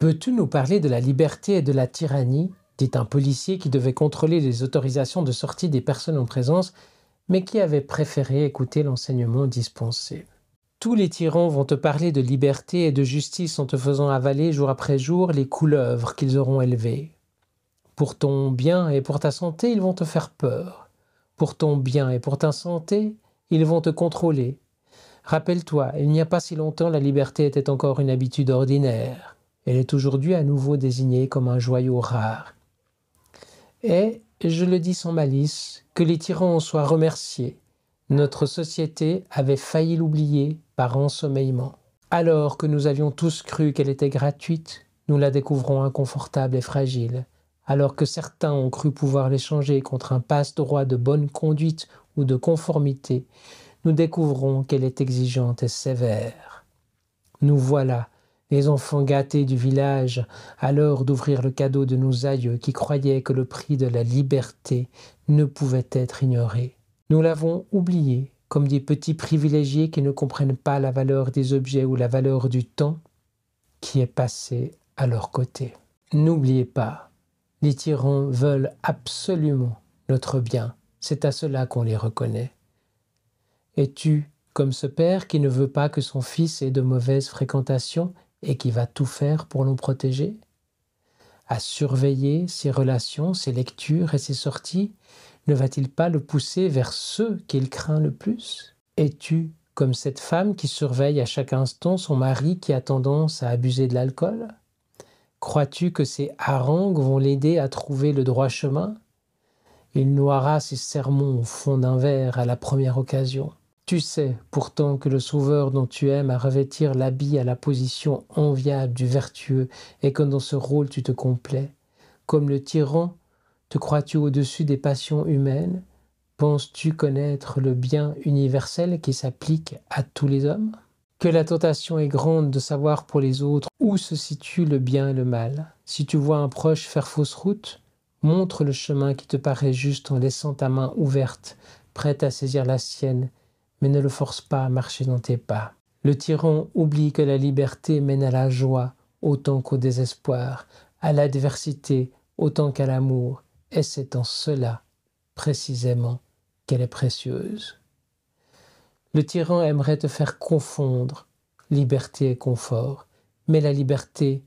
Peux-tu nous parler de la liberté et de la tyrannie, dit un policier qui devait contrôler les autorisations de sortie des personnes en présence, mais qui avait préféré écouter l'enseignement dispensé. Tous les tyrans vont te parler de liberté et de justice en te faisant avaler jour après jour les couleuvres qu'ils auront élevées. Pour ton bien et pour ta santé, ils vont te faire peur. Pour ton bien et pour ta santé, ils vont te contrôler. Rappelle-toi, il n'y a pas si longtemps, la liberté était encore une habitude ordinaire. Elle est aujourd'hui à nouveau désignée comme un joyau rare. Et, je le dis sans malice, que les tyrans en soient remerciés. Notre société avait failli l'oublier par ensommeillement. Alors que nous avions tous cru qu'elle était gratuite, nous la découvrons inconfortable et fragile. Alors que certains ont cru pouvoir l'échanger contre un passe-droit de bonne conduite ou de conformité, nous découvrons qu'elle est exigeante et sévère. Nous voilà, les enfants gâtés du village, à l'heure d'ouvrir le cadeau de nos aïeux qui croyaient que le prix de la liberté ne pouvait être ignoré. Nous l'avons oublié, comme des petits privilégiés qui ne comprennent pas la valeur des objets ou la valeur du temps qui est passé à leur côté. N'oubliez pas, les tyrans veulent absolument notre bien. C'est à cela qu'on les reconnaît. Es-tu comme ce père qui ne veut pas que son fils ait de mauvaises fréquentations et qui va tout faire pour l'en protéger? À surveiller ses relations, ses lectures et ses sorties, ne va-t-il pas le pousser vers ceux qu'il craint le plus? Es-tu comme cette femme qui surveille à chaque instant son mari qui a tendance à abuser de l'alcool? Crois-tu que ces harangues vont l'aider à trouver le droit chemin? Il noiera ses sermons au fond d'un verre à la première occasion. Tu sais pourtant que le sauveur dont tu aimes à revêtir l'habit à la position enviable du vertueux et que dans ce rôle tu te complais. Comme le tyran, te crois-tu au-dessus des passions humaines? Penses-tu connaître le bien universel qui s'applique à tous les hommes? Que la tentation est grande de savoir pour les autres où se situe le bien et le mal. Si tu vois un proche faire fausse route, montre le chemin qui te paraît juste en laissant ta main ouverte, prête à saisir la sienne, mais ne le force pas à marcher dans tes pas. Le tyran oublie que la liberté mène à la joie autant qu'au désespoir, à l'adversité autant qu'à l'amour, et c'est en cela, précisément, qu'elle est précieuse. Le tyran aimerait te faire confondre liberté et confort, mais la liberté